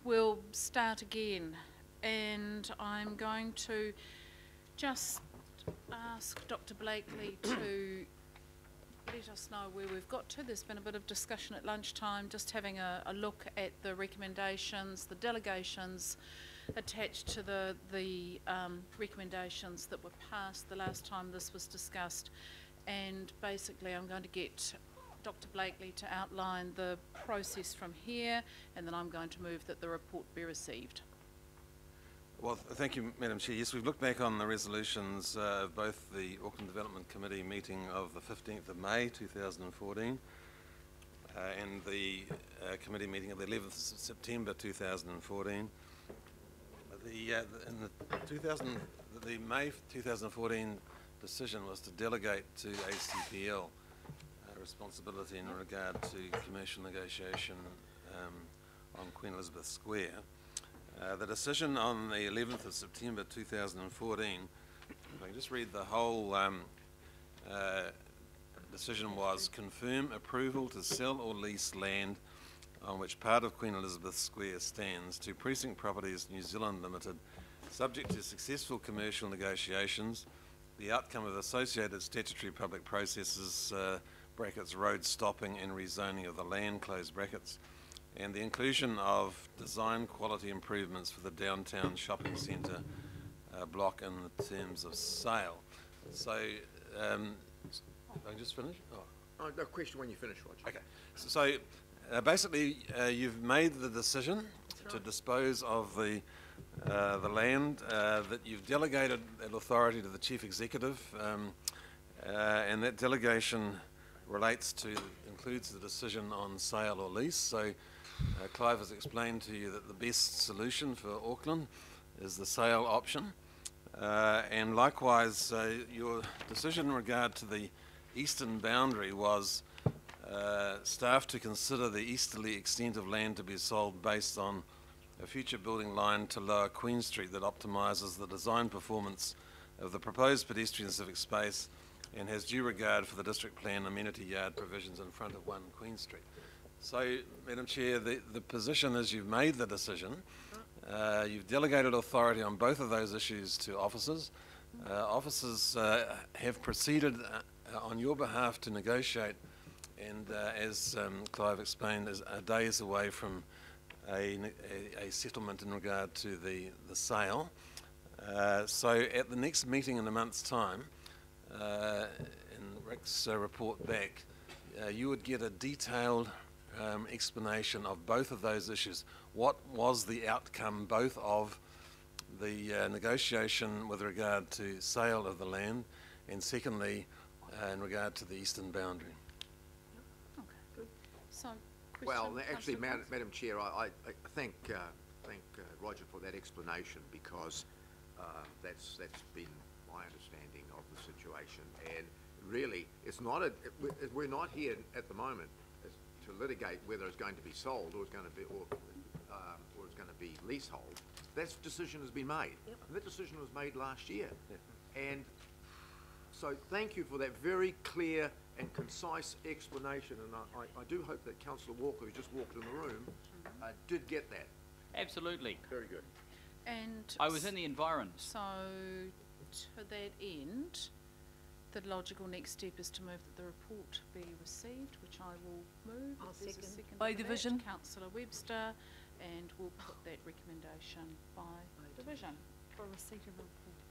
We'll start again, and I'm going to just ask Dr. Blakely to let us know where we've got to. There's been a bit of discussion at lunchtime, just having a look at the recommendations, the delegations attached to the recommendations that were passed the last time this was discussed, and basically I'm going to get Dr. Blakely to outline the process from here, and then I'm going to move that the report be received. Well, thank you, Madam Chair. Yes, we've looked back on the resolutions of both the Auckland Development Committee meeting of the 15th of May 2014 and the committee meeting of the 11th of September 2014. The May 2014 decision was to delegate to ACPL responsibility in regard to commercial negotiation on Queen Elizabeth Square. The decision on the 11th of September 2014, if I can just read the whole decision, was confirm approval to sell or lease land on which part of Queen Elizabeth Square stands to Precinct Properties New Zealand Limited, subject to successful commercial negotiations, the outcome of associated statutory public processes, brackets, road stopping and rezoning of the land, close brackets, and the inclusion of design quality improvements for the downtown shopping centre block in the terms of sale. So, I just finish? Oh, no question when you finish, Roger. Okay. So basically, you've made the decision to dispose of the land, that you've delegated that authority to the Chief Executive, and that delegation includes the decision on sale or lease. So Clive has explained to you that the best solution for Auckland is the sale option, and likewise your decision in regard to the eastern boundary was staff to consider the easterly extent of land to be sold based on a future building line to Lower Queen Street that optimises the design performance of the proposed pedestrian civic space and has due regard for the district plan amenity yard provisions in front of 1 Queen Street. So, Madam Chair, the position is you've made the decision. You've delegated authority on both of those issues to officers. Officers have proceeded on your behalf to negotiate, and as Clive explained, is days away from a settlement in regard to the sale. So at the next meeting in a month's time, in Rick's report back, you would get a detailed explanation of both of those issues. What was the outcome both of the negotiation with regard to sale of the land, and secondly in regard to the eastern boundary? Okay, good. So, well, actually, Madam Chair, I thank Roger for that explanation, because that's been my understanding of the situation, and really it's not we're not here at the moment to litigate whether it's going to be sold or it's going to be or it's going to be leasehold. That decision has been made. Yep. And that decision was made last year. Yeah. And so thank you for that very clear and concise explanation, and I do hope that Councillor Walker, who just walked in the room, did get that. Absolutely. Very good. And I was in the environment. So to that end, the logical next step is to move that the report be received, which I will move. I'll second. By division. Councillor Webster, and we'll put that recommendation by division for receipt of report.